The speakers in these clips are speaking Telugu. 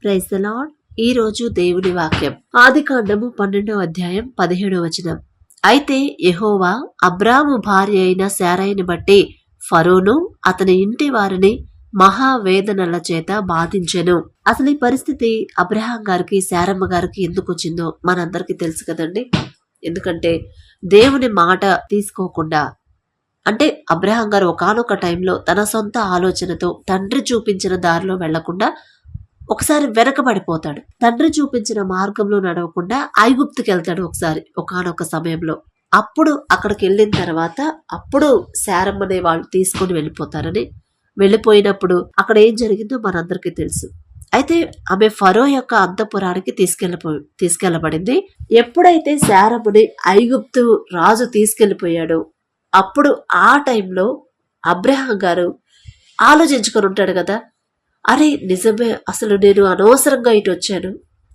Praise the lord. ఈ రోజు దేవుని వాక్యం ఆదికాండము 12వ అధ్యాయం 17వ వచనం. అయితే యెహోవా అబ్రాము భార్య అయిన శారయిని బట్టి ఫరోను అతని ఇంటి వారిని మహావేదనల చేత బాధించెను. అసలు ఈ పరిస్థితి అబ్రహాం గారికి శారమ్మ గారికి ఎందుకు వచ్చిందో మనందరికీ తెలుసు కదండి. ఎందుకంటే దేవుని మాట తీసుకోకుండా, అంటే అబ్రహాం గారు ఒకానొక టైంలో తన సొంత ఆలోచనతో తండ్రి చూపించిన దారిలో వెళ్లకుండా ఒకసారి వెనకబడిపోతాడు. తండ్రి చూపించిన మార్గంలో నడవకుండా ఐగుప్తుకి వెళ్తాడు ఒకసారి ఒకానొక సమయంలో. అప్పుడు అక్కడికి వెళ్ళిన తర్వాత అప్పుడు శారమ్మనే వాళ్ళు తీసుకొని వెళ్ళిపోయినప్పుడు అక్కడ ఏం జరిగిందో మనందరికీ తెలుసు. అయితే ఆమె ఫరో యొక్క అంతఃపురానికి తీసుకెళ్లబడింది. ఎప్పుడైతే శారమ్మని ఐగుప్తు రాజు తీసుకెళ్లిపోయాడో అప్పుడు ఆ టైంలో అబ్రహాం గారు ఆలోచించుకొని ఉంటాడు కదా, అరే నిజమే, అసలు నేను అనవసరంగా ఇటు వచ్చాను,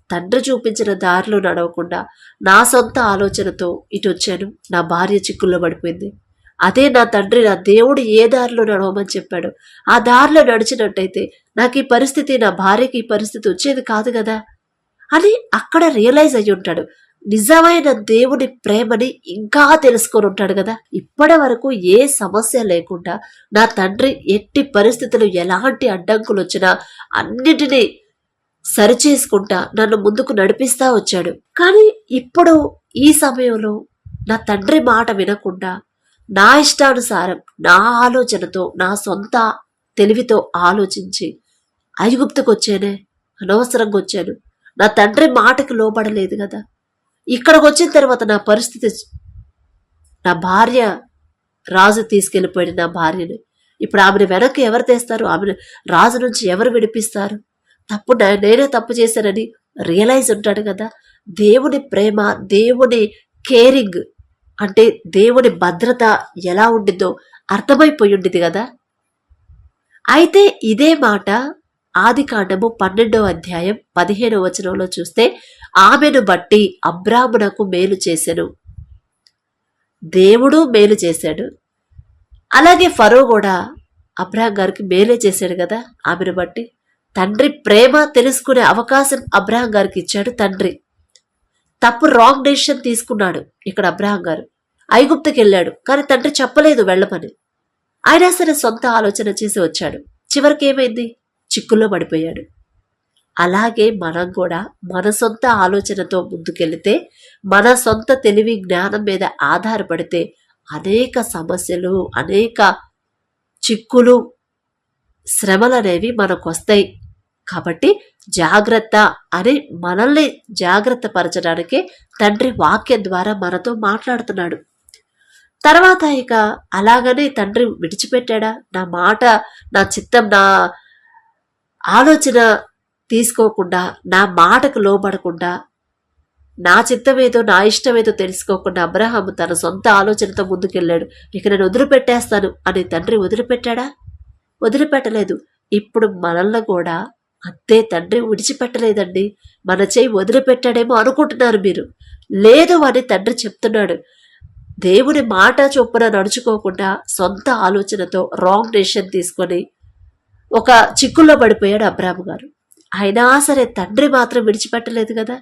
తండ్రి చూపించిన దారిలో నడవకుండా నా సొంత ఆలోచనతో ఇటు వచ్చాను, నా భార్య చిక్కుల్లో పడిపోయింది. అదే నా తండ్రి, నా దేవుడు ఏ దారిలో నడవమని చెప్పాడు ఆ దారిలో నడిచినట్టయితే నాకు ఈ పరిస్థితి, నా భార్యకి ఈ పరిస్థితి వచ్చేది కాదు కదా అని అక్కడ రియలైజ్ అయ్యి ఉంటాడు. నిజమైన దేవుని ప్రేమని ఇంకా తెలుసుకొని ఉంటాడు కదా. ఇప్పటి వరకు ఏ సమస్య లేకుండా నా తండ్రి ఎట్టి పరిస్థితులు ఎలాంటి అడ్డంకులు వచ్చినా అన్నిటినీ సరిచేసుకుంటా నన్ను ముందుకు నడిపిస్తా వచ్చాడు. కానీ ఇప్పుడు ఈ సమయంలో నా తండ్రి మాట వినకుండా నా ఇష్టానుసారం నా ఆలోచనతో నా సొంత తెలివితో ఆలోచించి ఐగుప్తుకు వచ్చానే, అనవసరంగా వచ్చాను, నా తండ్రి మాటకి లోబడలేదు కదా. ఇక్కడికి వచ్చిన తర్వాత నా పరిస్థితి, నా భార్య రాజు తీసుకెళ్ళిపోయాడు నా భార్యని. ఇప్పుడు ఆమెను వెనక్కి ఎవరు తెస్తారు? ఆమెను రాజు నుంచి ఎవరు విడిపిస్తారు? నేనే తప్పు చేశానని రియలైజ్ ఉంటాడు కదా. దేవుని ప్రేమ, దేవుని కేరింగ్ అంటే దేవుని భద్రత ఎలా ఉండిద్దో అర్థమైపోయి ఉండిద్ది కదా. అయితే ఇదే మాట ఆదికాండము 12వ అధ్యాయం 15వ వచనంలో చూస్తే, ఆమెను బట్టి అబ్రామునకు మేలు చేసెను. దేవుడు మేలు చేశాడు, అలాగే ఫరో కూడా అబ్రాహం గారికి మేలే చేశాడు కదా. ఆమెను బట్టి తండ్రి ప్రేమ తెలుసుకునే అవకాశం అబ్రాహం గారికి ఇచ్చాడు తండ్రి. తప్పు రాంగ్ డెసిషన్ తీసుకున్నాడు ఇక్కడ అబ్రాహం గారు. ఐగుప్తుకి వెళ్ళాడు, కానీ తండ్రి చెప్పలేదు వెళ్ళమని. అయినా సరే సొంత ఆలోచన చేసి వచ్చాడు. చివరికి ఏమైంది? చిక్కుల్లో పడిపోయాడు. అలాగే మనం కూడా మన సొంత ఆలోచనతో ముందుకెళ్తే, మన సొంత తెలివి జ్ఞానం మీద ఆధారపడితే అనేక సమస్యలు, అనేక చిక్కులు, శ్రమలు అనేవి మనకు వస్తాయి. కాబట్టి జాగ్రత్త అని మనల్ని జాగ్రత్త పరచడానికి తండ్రి వాక్యం ద్వారా మనతో మాట్లాడుతున్నాడు. తర్వాత ఇక అలాగనే తండ్రి విడిచిపెట్టాడా? నా మాట, నా చిత్తం, నా ఆలోచన తీసుకోకుండా, నా మాటకు లోబడకుండా, నా చిత్తమేదో నా ఇష్టమేదో తెలుసుకోకుండా అబ్రహాము తన సొంత ఆలోచనతో ముందుకెళ్ళాడు. ఇక నేను వదిలిపెట్టేస్తాను అని తండ్రి వదిలిపెట్టాడా? వదిలిపెట్టలేదు. ఇప్పుడు మనల్ని కూడా అంతే, తండ్రి విడిచిపెట్టలేదండి. మన చేయి వదిలిపెట్టాడేమో అనుకుంటున్నారు మీరు, లేదు అని తండ్రి చెప్తున్నాడు. దేవుని మాట చొప్పున నడుచుకోకుండా సొంత ఆలోచనతో రాంగ్ డెసిషన్ తీసుకొని ఒక చిక్కుల్లో పడిపోయాడు అబ్రాహం గారు. అయినా సరే తండ్రి మాత్రం విడిచిపెట్టలేదు కదా.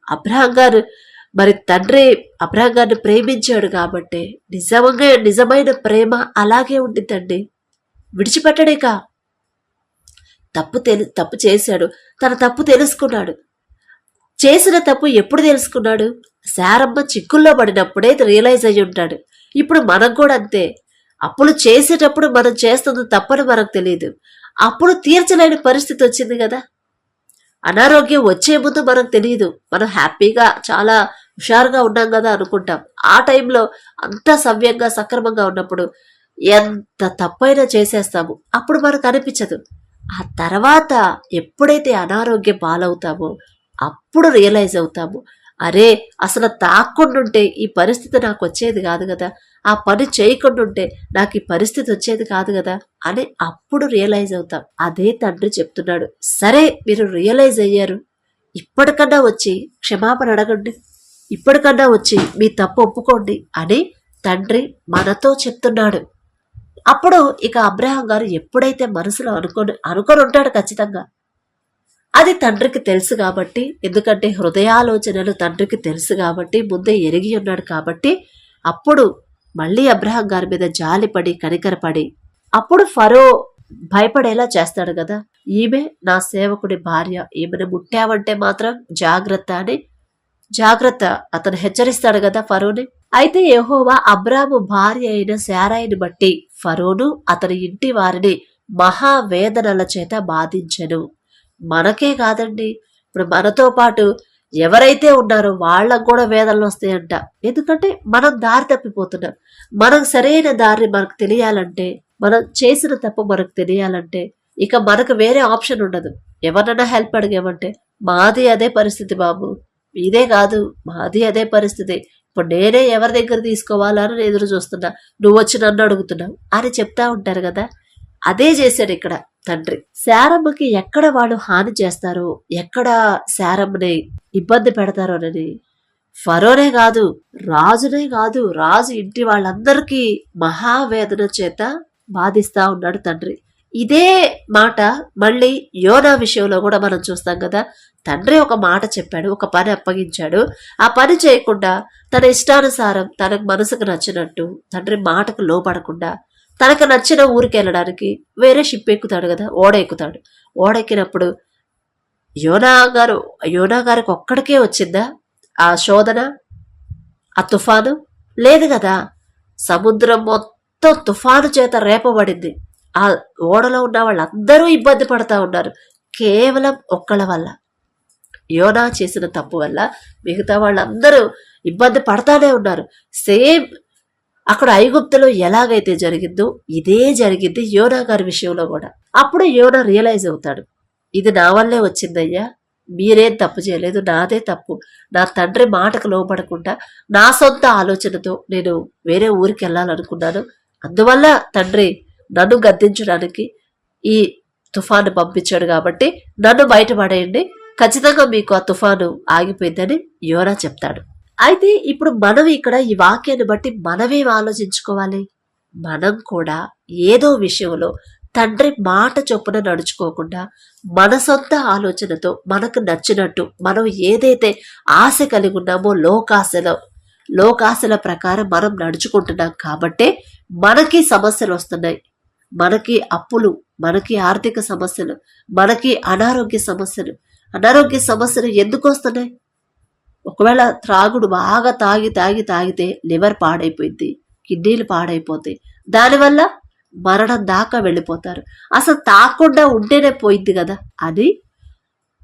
అబ్రాహం గారు మరి తండ్రి అబ్రాహం గారిని ప్రేమించాడు కాబట్టి నిజమైన ప్రేమ అలాగే ఉండిద్దండి. విడిచిపెట్టడేక. తప్పు చేశాడు, తన తప్పు తెలుసుకున్నాడు. చేసిన తప్పు ఎప్పుడు తెలుసుకున్నాడు? శారమ్మ చిక్కుల్లో పడినప్పుడే రియలైజ్ అయ్యి ఉంటాడు. ఇప్పుడు మనం కూడా అంతే. అప్పులు చేసేటప్పుడు మనం చేస్తుంది తప్పని మనకు తెలియదు. అప్పుడు తీర్చలేని పరిస్థితి వచ్చింది కదా. అనారోగ్యం వచ్చే ముందు మనకు తెలియదు. మనం హ్యాపీగా చాలా హుషారుగా ఉన్నాం కదా అనుకుంటాం. ఆ టైంలో అంత సవ్యంగా సక్రమంగా ఉన్నప్పుడు ఎంత తప్పైనా చేసేస్తాము. అప్పుడు మనకు అనిపించదు. ఆ తర్వాత ఎప్పుడైతే అనారోగ్యం పాలవుతామో అప్పుడు రియలైజ్ అవుతాము, అరే అసలు తాక్కుండుంటే ఈ పరిస్థితి నాకు వచ్చేది కాదు కదా, ఆ పని చేయకుండా ఉంటే నాకు ఈ పరిస్థితి వచ్చేది కాదు కదా అని అప్పుడు రియలైజ్ అవుతాం. అదే తండ్రి చెప్తున్నాడు. సరే మీరు రియలైజ్ అయ్యారు, ఇప్పటికన్నా వచ్చి క్షమాపణ అడగండి, ఇప్పటికన్నా వచ్చి మీ తప్పు ఒప్పుకోండి అని తండ్రి మనతో చెప్తున్నాడు. అప్పుడు ఇక అబ్రహాం గారు ఎప్పుడైతే మనసులో అనుకొని ఉంటాడు ఖచ్చితంగా, అది తండ్రికి తెలుసు కాబట్టి, ఎందుకంటే హృదయాలోచనలు తండ్రికి తెలుసు కాబట్టి, ముందే ఎరిగి ఉన్నాడు కాబట్టి, అప్పుడు మళ్ళీ అబ్రహాం గారి మీద జాలిపడి కనికరపడి అప్పుడు ఫరో భయపడేలా చేస్తాడు కదా, ఈమె నా సేవకుడి భార్య, ఈమెను ముట్టావంటే మాత్రం జాగ్రత్త అని అతను హెచ్చరిస్తాడు కదా ఫరోని. అయితే యెహోవా అబ్రాము భార్య అయిన శారాయిని బట్టి ఫరోను అతని ఇంటి వారిని మహావేదనల చేత బాధించెను. మనకే కాదండి, ఇప్పుడు మనతో పాటు ఎవరైతే ఉన్నారో వాళ్ళకు కూడా వేదనలు వస్తాయంట. ఎందుకంటే మనం దారి తప్పిపోతున్నాం. మనం సరైన దారి మనకు తెలియాలంటే, మనం చేసిన తప్పు మనకు తెలియాలంటే ఇక మనకు వేరే ఆప్షన్ ఉండదు. ఎవరన్నా హెల్ప్ అడిగామంటే మాది అదే పరిస్థితి బాబు, ఇదే కాదు మాది అదే పరిస్థితి, ఇప్పుడు నేనే ఎవరి దగ్గర తీసుకోవాలని ఎదురు చూస్తున్నా, నువ్వు వచ్చి నన్ను అడుగుతున్నావు అని చెప్తా ఉంటారు కదా. అదే చేశాడు ఇక్కడ తండ్రి. శారమ్మకి ఎక్కడ వాళ్ళు హాని చేస్తారో, ఎక్కడ శారమ్మని ఇబ్బంది పెడతారోనని ఫరోనే కాదు, రాజునే కాదు, రాజు ఇంటి వాళ్ళందరికీ మహావేదన చేత బాధిస్తా ఉన్నాడు తండ్రి. ఇదే మాట మళ్ళీ యోనా విషయంలో కూడా మనం చూస్తాం కదా. తండ్రి ఒక మాట చెప్పాడు, ఒక పని అప్పగించాడు, ఆ పని చేయకుండా తన ఇష్టానుసారం తనకు మనసుకు నచ్చినట్టు తండ్రి మాటకు లోపడకుండా తనకు నచ్చిన ఊరికి వెళ్ళడానికి వేరే షిప్ ఎక్కుతాడు కదా, ఓడ ఎక్కుతాడు. ఓడ ఎక్కినప్పుడు యోనా గారికి ఒక్కడికే వచ్చిందా ఆ శోధన, ఆ తుఫాను? లేదు కదా, సముద్రం మొత్తం తుఫాను చేత రేపబడింది. ఆ ఓడలో ఉన్న వాళ్ళందరూ ఇబ్బంది పడతా ఉన్నారు. కేవలం ఒక్కళ్ళ వల్ల, యోనా చేసిన తప్పు వల్ల మిగతా వాళ్ళందరూ ఇబ్బంది పడతానే ఉన్నారు. సేమ్ అక్కడ ఐగుప్తులో ఎలాగైతే జరిగిందో ఇదే జరిగింది యోనా గారి విషయంలో కూడా. అప్పుడు యోనా రియలైజ్ అవుతాడు, ఇది నా వల్లే వచ్చిందయ్యా, మీరేం తప్పు చేయలేదు, నాదే తప్పు. నా తండ్రి మాటకు లోపడకుండా నా సొంత ఆలోచనతో నేను వేరే ఊరికి వెళ్ళాలనుకున్నాను. అందువల్ల తండ్రి నన్ను గద్దించడానికి ఈ తుఫాను పంపించాడు కాబట్టి నన్ను బయటపడేయండి, ఖచ్చితంగా మీకు ఆ తుఫాను ఆగిపోయిందని యోనా చెప్తాడు. అయితే ఇప్పుడు మనం ఇక్కడ ఈ వాక్యాన్ని బట్టి మనమేం ఆలోచించుకోవాలి? మనం కూడా ఏదో విషయంలో తండ్రి మాట చొప్పున నడుచుకోకుండా మన సొంత ఆలోచనతో మనకు నచ్చినట్టు మనం ఏదైతే ఆశ కలిగి ఉన్నామో లోకాశల ప్రకారం మనం నడుచుకుంటున్నాం కాబట్టే మనకి సమస్యలు వస్తున్నాయి. మనకి అప్పులు, మనకి ఆర్థిక సమస్యలు, మనకి అనారోగ్య సమస్యలు ఎందుకు వస్తున్నాయి? ఒకవేళ త్రాగుడు బాగా తాగితే లివర్ పాడైపోయింది, కిడ్నీలు పాడైపోతాయి, దానివల్ల మరణం దాకా వెళ్ళిపోతారు. అసలు తాకుండా ఉంటేనే పోయింది కదా. అది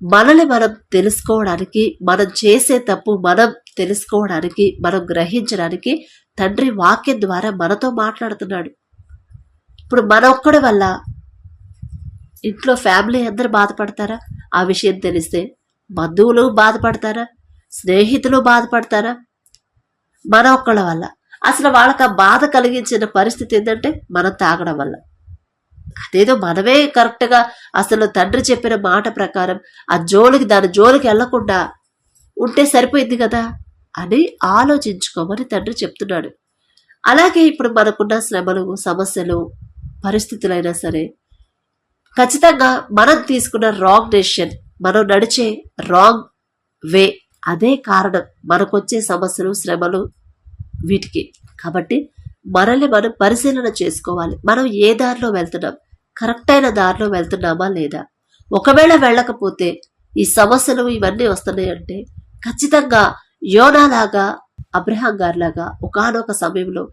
మనల్ని మనం తెలుసుకోవడానికి, మనం చేసే తప్పు మనం తెలుసుకోవడానికి, మనం గ్రహించడానికి తండ్రి వాక్యం ద్వారా మనతో మాట్లాడుతున్నాడు. ఇప్పుడు మన ఒక్కడి వల్ల ఇంట్లో ఫ్యామిలీ అందరూ బాధపడతారా? ఆ విషయం తెలిస్తే బంధువులు బాధపడతారా? స్నేహితులు బాధపడతారా? మన ఒక్కళ్ళ వల్ల. అసలు వాళ్ళకి ఆ బాధ కలిగించిన పరిస్థితి ఏంటంటే మనం తాగడం వల్ల. అదేదో మనమే కరెక్ట్గా అసలు తండ్రి చెప్పిన మాట ప్రకారం దాని జోలికి వెళ్లకుండా ఉంటే సరిపోయింది కదా అని ఆలోచించుకోమని తండ్రి చెప్తున్నాడు. అలాగే ఇప్పుడు మనకున్న శ్రమలు, సమస్యలు, పరిస్థితులైనా సరే ఖచ్చితంగా మనం తీసుకున్న రాంగ్ డెసిషన్, మనం నడిచే రాంగ్ వే, అదే కారణం మనకొచ్చే సమస్యలు, శ్రమలు వీటికి. కాబట్టి మనల్ని మనం పరిశీలన చేసుకోవాలి. మనం ఏ దారిలో వెళ్తున్నాం, కరెక్ట్ అయిన దారిలో వెళ్తున్నామా లేదా? ఒకవేళ వెళ్ళకపోతే ఈ సమస్యలు ఇవన్నీ వస్తున్నాయి అంటే ఖచ్చితంగా యోనాలాగా, అబ్రహాం గారిలాగా ఒకానొక సమయంలో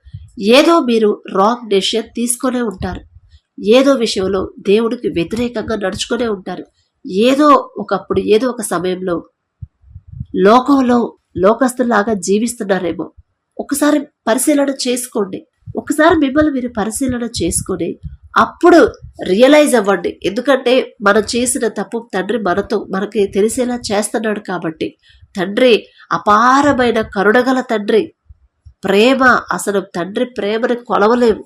ఏదో మీరు రాంగ్ డెసిషన్ తీసుకునే ఉంటారు. ఏదో విషయంలో దేవుడికి వ్యతిరేకంగా నడుచుకునే ఉంటారు. ఏదో ఒక సమయంలో లోకస్తులాగా జీవిస్తున్నారేమో. ఒకసారి పరిశీలన చేసుకోండి. ఒకసారి మిమ్మల్ని మీరు పరిశీలన చేసుకొని అప్పుడు రియలైజ్ అవ్వండి. ఎందుకంటే మనం చేసిన తప్పు తండ్రి మనకి తెలిసేలా చేస్తున్నాడు కాబట్టి. తండ్రి అపారమైన కరుణగల తండ్రి, ప్రేమ, అసలు తండ్రి ప్రేమని కొలవలేము,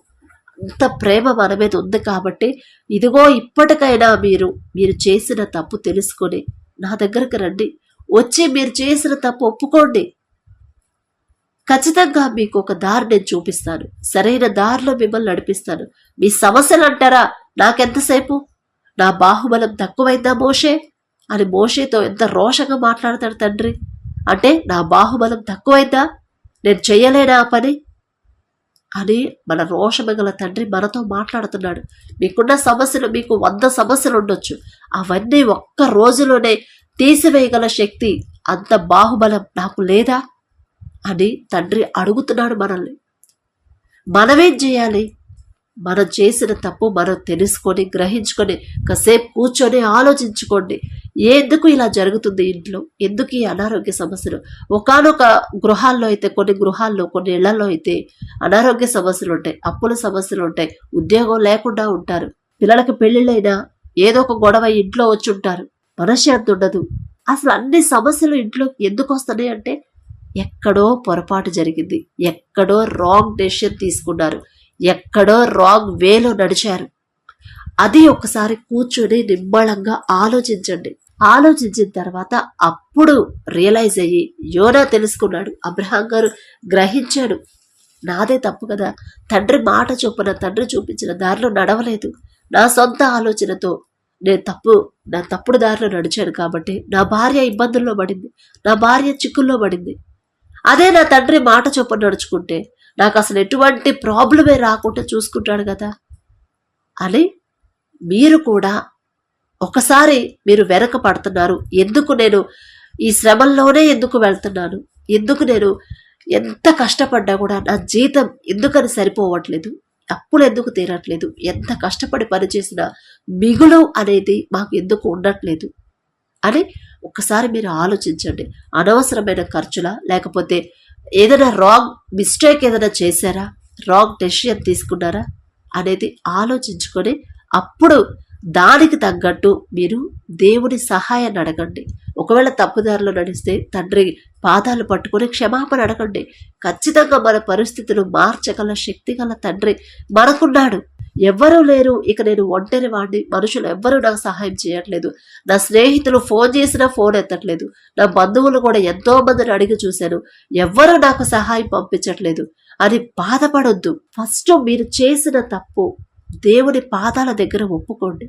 అంత ప్రేమ మన మీద ఉంది కాబట్టి ఇదిగో ఇప్పటికైనా మీరు చేసిన తప్పు తెలుసుకొని నా దగ్గరకు రండి, వచ్చి మీరు చేసిన తప్పు ఒప్పుకోండి. ఖచ్చితంగా మీకు ఒక దారి నేను చూపిస్తాను, సరైన దారిలో మిమ్మల్ని నడిపిస్తాను. మీ సమస్యలు అంటారా, నాకెంతసేపు, నా బాహుబలం తక్కువైందా మోషే అని మోషేతో ఎంత రోషంగా మాట్లాడతాడు తండ్రి. అంటే నా బాహుబలం తక్కువైందా, నేను చెయ్యలేనా ఆ పని అని మన రోషమగల తండ్రి మనతో మాట్లాడుతున్నాడు. మీకున్న సమస్యలు, మీకు 100 సమస్యలు ఉండొచ్చు, అవన్నీ ఒక్క రోజులోనే తీసివేయగల శక్తి, అంత బాహుబలం నాకు లేదా అని తండ్రి అడుగుతున్నాడు మనల్ని. మనమేం చేయాలి? మనం చేసిన తప్పు మనం తెలుసుకొని గ్రహించుకొని కాసేపు కూర్చొని ఆలోచించుకోండి. ఎందుకు ఇలా జరుగుతుంది ఇంట్లో, ఎందుకు ఈ అనారోగ్య సమస్యలు? ఒకానొక గృహాల్లో అయితే, కొన్ని గృహాల్లో, కొన్ని ఇళ్లలో అయితే అనారోగ్య సమస్యలు ఉంటాయి, అప్పుల సమస్యలు ఉంటాయి, ఉద్యోగం లేకుండా ఉంటారు, పిల్లలకి పెళ్లిళ్ళైనా ఏదో ఒక గొడవ ఇంట్లో వచ్చి ఉంటారు, మనశ్శాంతి ఉండదు. అసలు అన్ని సమస్యలు ఇంట్లో ఎందుకు వస్తున్నాయి అంటే ఎక్కడో పొరపాటు జరిగింది, ఎక్కడో రాంగ్ డెసిషన్ తీసుకున్నారు, ఎక్కడో రాంగ్ వేలో నడిచారు. అది ఒకసారి కూర్చొని నిమ్మళంగా ఆలోచించండి. ఆలోచించిన తర్వాత అప్పుడు రియలైజ్ అయ్యి యోనా తెలుసుకున్నాడు, అబ్రహాం గారు గ్రహించాడు, నాదే తప్పు కదా, తండ్రి మాట చొప్పున, తండ్రి చూపించిన దారిలో నడవలేదు, నా సొంత ఆలోచనతో నా తప్పుడు దారిలో నడిచాను కాబట్టి నా భార్య ఇబ్బందుల్లో పడింది, నా భార్య చిక్కుల్లో పడింది. అదే నా తండ్రి మాట చొప్పున నడుచుకుంటే నాకు అసలు ఎటువంటి ప్రాబ్లమే రాకుండా చూసుకుంటాడు కదా అని మీరు కూడా ఒకసారి మీరు వెనక పడుతున్నారు. ఎందుకు నేను ఈ శ్రమల్లోనే ఎందుకు వెళ్తున్నాను, ఎందుకు నేను ఎంత కష్టపడ్డా కూడా నా జీతం ఎందుకని సరిపోవట్లేదు, అప్పులు ఎందుకు తీరట్లేదు, ఎంత కష్టపడి పనిచేసిన మిగులు అనేది మాకు ఎందుకు ఉండట్లేదు అని ఒకసారి మీరు ఆలోచించండి. అనవసరమైన ఖర్చులా, లేకపోతే ఏదైనా రాంగ్ మిస్టేక్ ఏదైనా చేశారా, రాంగ్ డెసిషన్ తీసుకున్నారా అనేది ఆలోచించుకొని అప్పుడు దానికి తగ్గట్టు మీరు దేవుని సహాయాన్ని అడగండి. ఒకవేళ తప్పుదారిలో నడిస్తే తండ్రి పాదాలు పట్టుకొని క్షమాపణ అడగండి. ఖచ్చితంగా మన పరిస్థితులు మార్చగల శక్తి గల తండ్రి మనకున్నాడు. ఎవ్వరూ లేరు, ఇక నేను ఒంటరి వాడిని, మనుషులు ఎవ్వరూ నాకు సహాయం చేయట్లేదు, నా స్నేహితులు ఫోన్ చేసినా ఫోన్ ఎత్తట్లేదు, నా బంధువులు కూడా ఎంతో మందిని అడిగి చూశాను, ఎవ్వరూ నాకు సహాయం పంపించట్లేదు అని బాధపడొద్దు. ఫస్ట్ మీరు చేసిన తప్పు దేవుని పాదాల దగ్గర ఒప్పుకోండి.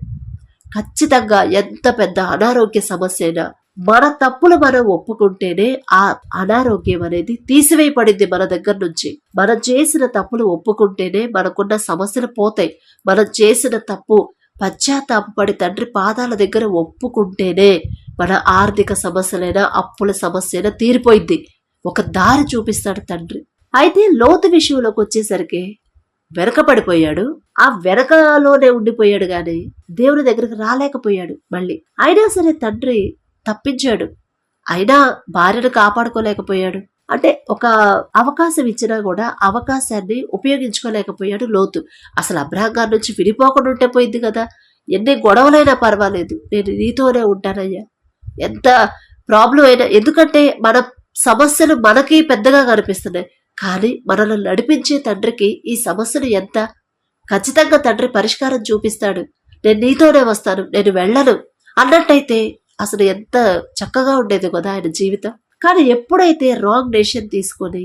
ఖచ్చితంగా ఎంత పెద్ద అనారోగ్య సమస్య అయినా మన తప్పులు మనం ఒప్పుకుంటేనే ఆ అనారోగ్యం అనేది తీసివేయబడింది మన దగ్గర నుంచి. మనం చేసిన తప్పులు ఒప్పుకుంటేనే మనకున్న సమస్యలు పోతాయి. మనం చేసిన తప్పు పశ్చాత్తాపడి తండ్రి పాదాల దగ్గర ఒప్పుకుంటేనే మన ఆర్థిక సమస్యలైనా అప్పుల సమస్య అయినా తీరిపోయింది. ఒక దారి చూపిస్తాడు తండ్రి. అయితే లోతు విషయంలోకి వచ్చేసరికి వెనకపడిపోయాడు. ఆ వెనకలోనే ఉండిపోయాడు గాని దేవుని దగ్గరికి రాలేకపోయాడు. మళ్ళీ అయినా సరే తండ్రి తప్పించాడు, అయినా భార్యను కాపాడుకోలేకపోయాడు. అంటే ఒక అవకాశం ఇచ్చినా కూడా అవకాశాన్ని ఉపయోగించుకోలేకపోయాడు లోతు. అసలు అబ్రహాం గారి నుంచి విడిపోకుండా ఉంటే పోయింది కదా, ఎన్ని గొడవలైనా పర్వాలేదు, నేను నీతోనే ఉంటానయ్యా, ఎంత ప్రాబ్లం అయినా. ఎందుకంటే మన సమస్యలు మనకి పెద్దగా కనిపిస్తున్నాయి, కానీ మనల్ని నడిపించే తండ్రికి ఈ సమస్యలు ఎంత, ఖచ్చితంగా తండ్రి పరిష్కారం చూపిస్తాడు. నేను నీతోనే వస్తాను, నేను వెళ్ళను అన్నట్టయితే అసలు ఎంత చక్కగా ఉండేది కదా ఆయన జీవితం. కానీ ఎప్పుడైతే రాంగ్ డెసిషన్ తీసుకొని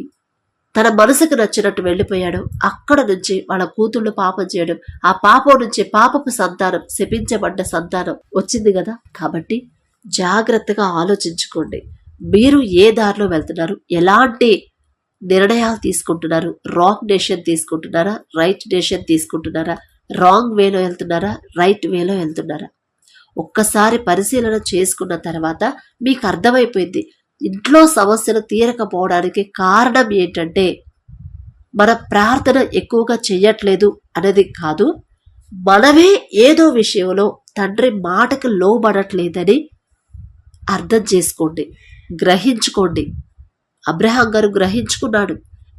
తన మనసుకు నచ్చినట్టు వెళ్ళిపోయాడో అక్కడ నుంచి వాళ్ళ కూతుళ్ళు పాపం చేయడం, ఆ పాపం నుంచి పాపపు సంతానం, శపించబడ్డ సంతానం వచ్చింది కదా. కాబట్టి జాగ్రత్తగా ఆలోచించుకోండి, మీరు ఏ దారిలో వెళ్తున్నారు, ఎలాంటి నిర్ణయాలు తీసుకుంటున్నారు, రాంగ్ డెసిషన్ తీసుకుంటున్నారా, రైట్ డెసిషన్ తీసుకుంటున్నారా, రాంగ్ వేలో వెళ్తున్నారా, రైట్ వేలో వెళ్తున్నారా, ఒక్కసారి పరిశీలన చేసుకున్న తర్వాత మీకు అర్థమైపోయింది ఇంట్లో సమస్యలు తీరకపోవడానికి కారణం ఏంటంటే మన ప్రార్థన ఎక్కువగా చెయ్యట్లేదు అనేది కాదు, మనమే ఏదో విషయంలో తండ్రి మాటకు లోబడట్లేదని అర్థం చేసుకోండి, గ్రహించుకోండి. అబ్రహాం గారు గ్రహించుకున్నాడు,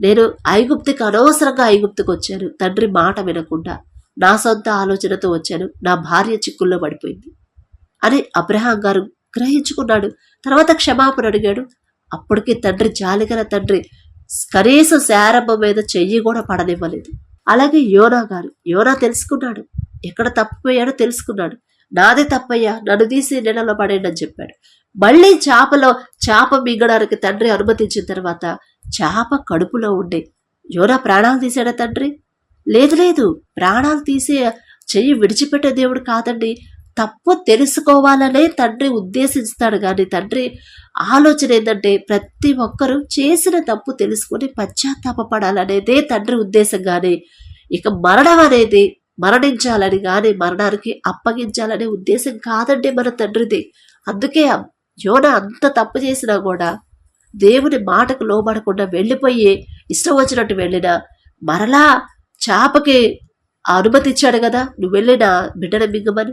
నేను ఐగుప్తుకి అనవసరంగా ఐగుప్తుకు వచ్చాను, తండ్రి మాట వినకుండా నా సొంత ఆలోచనతో వచ్చాను, నా భార్య చిక్కుల్లో పడిపోయింది అని అబ్రహాం గారు గ్రహించుకున్నాడు. తర్వాత క్షమాపణ అడిగాడు. అప్పటికి తండ్రి, జాలిగల తండ్రి, కనీసం శారమ్మ మీద చెయ్యి కూడా పడనివ్వలేదు. అలాగే యోనా గారు, యోనా తెలుసుకున్నాడు, ఎక్కడ తప్పిపోయాడో తెలుసుకున్నాడు, నాదే తప్పయ్యా, నన్ను తీసి నీళ్ళలో పడేయండి అని చెప్పాడు. మళ్ళీ చేప మింగడానికి తండ్రి అనుమతించిన తర్వాత చేప కడుపులో ఉండే యోనా ప్రాణాలు తీసాడా తండ్రి? లేదు, ప్రాణాలు తీసే చెయ్యి విడిచిపెట్టే దేవుడు కాదండి. తప్పు తెలుసుకోవాలనే తండ్రి ఉద్దేశిస్తాడు. కానీ తండ్రి ఆలోచన ఏంటంటే ప్రతి ఒక్కరూ చేసిన తప్పు తెలుసుకొని పశ్చాత్తాపడాలనేదే తండ్రి ఉద్దేశం. కానీ ఇక మరణం అనేది మరణించాలని కానీ మరణానికి అప్పగించాలనే ఉద్దేశం కాదండి మన తండ్రిది. అందుకే యోనా అంత తప్పు చేసినా కూడా దేవుని మాటకు లోబడకుండా వెళ్ళిపోయి ఇష్టం వచ్చినట్టు వెళ్ళినా మరలా చేపకి అనుమతి ఇచ్చాడు కదా, నువ్వు వెళ్ళిన బిడ్డను మింగమని.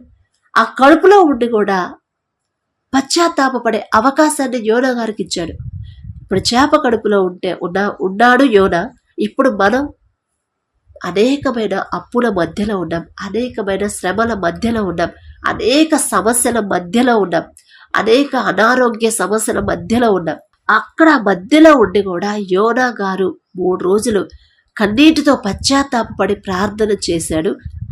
ఆ కడుపులో ఉండి కూడా పశ్చాత్తాపడే అవకాశాన్ని యోనా గారికి ఇచ్చాడు. ఇప్పుడు చేప కడుపులో ఉన్నాడు యోనా. ఇప్పుడు మనం అనేకమైన అప్పుల మధ్యలో ఉన్నాం, అనేకమైన శ్రమల మధ్యలో ఉన్నాం, అనేక సమస్యల మధ్యలో ఉన్నాం, అనేక అనారోగ్య సమస్యల మధ్యలో ఉన్నాం. అక్కడ మధ్యలో ఉండి కూడా యోనా గారు 3 రోజులు కన్నీటితో పశ్చాత్తాపడి ప్రార్థన చేశాడు.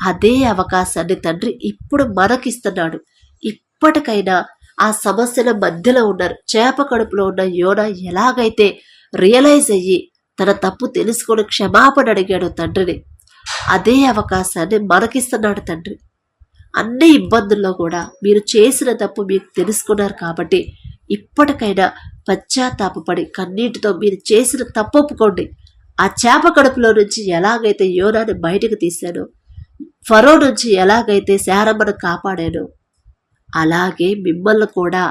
అదే అవకాశాన్ని తండ్రి ఇప్పుడు మనకిస్తున్నాడు. ఇప్పటికైనా ఆ సమస్యల మధ్యలో ఉన్నారు. చేప కడుపులో ఉన్న యోనా ఎలాగైతే రియలైజ్ అయ్యి తన తప్పు తెలుసుకొని క్షమాపణ అడిగాడు తండ్రిని, అదే అవకాశాన్ని మనకిస్తున్నాడు తండ్రి. అన్ని ఇబ్బందుల్లో కూడా మీరు చేసిన తప్పు మీకు తెలుసుకున్నారు కాబట్టి ఇప్పటికైనా పశ్చాత్తాపడి కన్నీటితో మీరు చేసిన తప్పు ఒప్పుకోండి. ఆ చేప కడుపులో నుంచి ఎలాగైతే యోనాని బయటకు తీశానో, ఫరో నుంచి ఎలాగైతే శారమ్మను కాపాడానో, అలాగే మిమ్మల్ని కూడా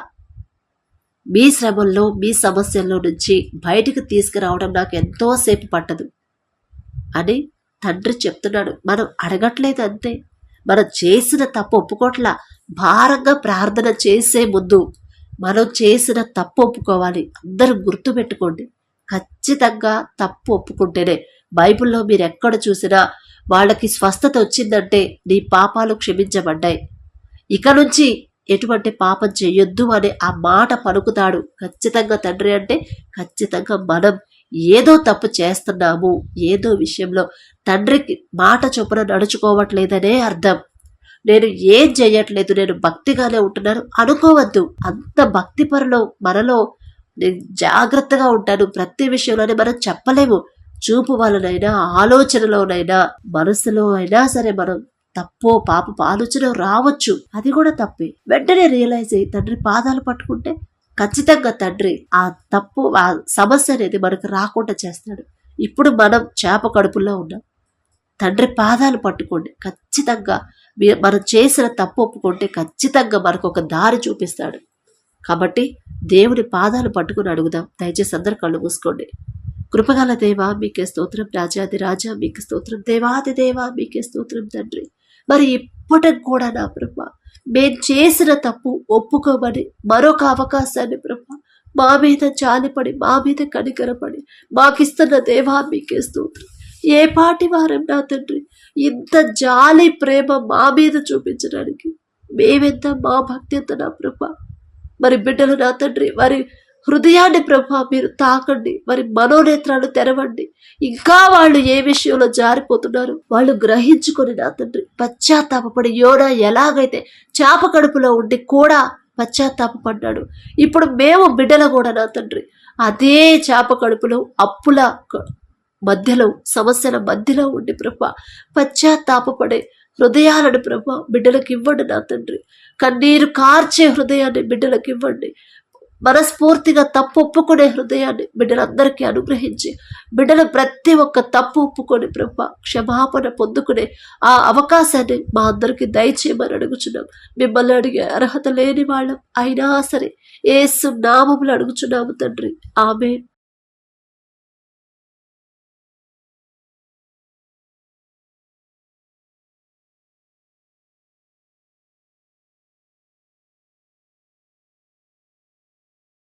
మీ శ్రమల్లో మీ సమస్యల్లో నుంచి బయటకు తీసుకురావడం నాకు ఎంతోసేపు పట్టదు అని తండ్రి చెప్తున్నాడు. మనం అడగట్లేదు అంతే, మనం చేసిన తప్పు ఒప్పుకోట్లా. భారంగా ప్రార్థన చేసే ముందు మనం చేసిన తప్పు ఒప్పుకోవాలి. అందరూ గుర్తుపెట్టుకోండి, ఖచ్చితంగా తప్పు ఒప్పుకుంటేనే. బైబిల్లో మీరు ఎక్కడ చూసినా వాళ్ళకి స్వస్థత వచ్చిందంటే నీ పాపాలు క్షమించబడ్డాయి, ఇక నుంచి ఎటువంటి పాపం చెయ్యొద్దు అనే ఆ మాట పలుకుతాడు ఖచ్చితంగా తండ్రి. అంటే ఖచ్చితంగా మనం ఏదో తప్పు చేస్తున్నాము, ఏదో విషయంలో తండ్రికి మాట చొప్పున నడుచుకోవట్లేదనే అర్థం. నేను ఏం చెయ్యట్లేదు, నేను భక్తిగానే ఉంటున్నాను అనుకోవద్దు. అంత భక్తి పరులో మనలో నేను జాగ్రత్తగా ఉంటాను ప్రతి విషయంలోనే మనం చెప్పలేము. చూపు వలనైనా ఆలోచనలోనైనా మనసులో అయినా సరే మనం తప్పో పాపపు ఆలోచన రావచ్చు, అది కూడా తప్పే. వెంటనే రియలైజ్ అయ్యి తండ్రి పాదాలు పట్టుకుంటే ఖచ్చితంగా తండ్రి ఆ తప్పు ఆ సమస్య అనేది మనకు రాకుండా చేస్తాడు. ఇప్పుడు మనం చేప కడుపుల్లో ఉన్నాం, తండ్రి పాదాలు పట్టుకోండి. ఖచ్చితంగా మనం చేసిన తప్పు ఒప్పుకుంటే ఖచ్చితంగా మనకు ఒక దారి చూపిస్తాడు. కాబట్టి దేవుని పాదాలు పట్టుకుని అడుగుదాం. దయచేసి అందరు కళ్ళు మూసుకోండి. కృపగల దేవా మీకే స్తోత్రం, రాజాది రాజా మీకు స్తోత్రం, దేవాది దేవా మీకే స్తోత్రం తండ్రి. మరి ఇప్పటికి కూడా నా ప్రభా మేము చేసిన తప్పు ఒప్పుకోమని మరొక అవకాశాన్ని ప్రభా మా మీద జాలిపడి మా మీద కనికరపడి మాకిస్తున్న దేవా మీకే స్తోత్రం. ఏ పాటి వారం నా తండ్రి ఇంత జాలి ప్రేమ మా మీద చూపించడానికి మేమెంత, మా భక్తి ఎంత నా ప్రభా. మరి బిడ్డలు నా తండ్రి వారి హృదయాన్ని ప్రభా మీరు తాకండి, వారి మనోనేత్రాలు తెరవండి. ఇంకా వాళ్ళు ఏ విషయంలో జారిపోతున్నారు వాళ్ళు గ్రహించుకొని నా తండ్రి పశ్చాత్తాపడి యోనా ఎలాగైతే చేప కడుపులో ఉండి కూడా పశ్చాత్తాపడ్డాడు, ఇప్పుడు మేము బిడ్డలు కూడా నా తండ్రి అదే చేప కడుపులో అప్పుల మధ్యలో సమస్యల మధ్యలో ఉండి ప్రభా పశ్చాత్తాపడే హృదయాలను ప్రభా బిడ్డలకు ఇవ్వండి నా తండ్రి. కన్నీరు కార్చే హృదయాన్ని బిడ్డలకు ఇవ్వండి. మనస్ఫూర్తిగా తప్పు ఒప్పుకునే హృదయాన్ని బిడ్డలందరికీ అనుగ్రహించి బిడ్డలు ప్రతి ఒక్క తప్పు ఒప్పుకొని ప్రభా క్షమాపణ పొందుకునే ఆ అవకాశాన్ని మా అందరికీ దయచేయమని అడుగుచున్నాం. మిమ్మల్ని అడిగే అర్హత లేని వాళ్ళం అయినా సరే యేసు నామములో అడుగుచున్నాము తండ్రి. ఆమేన్.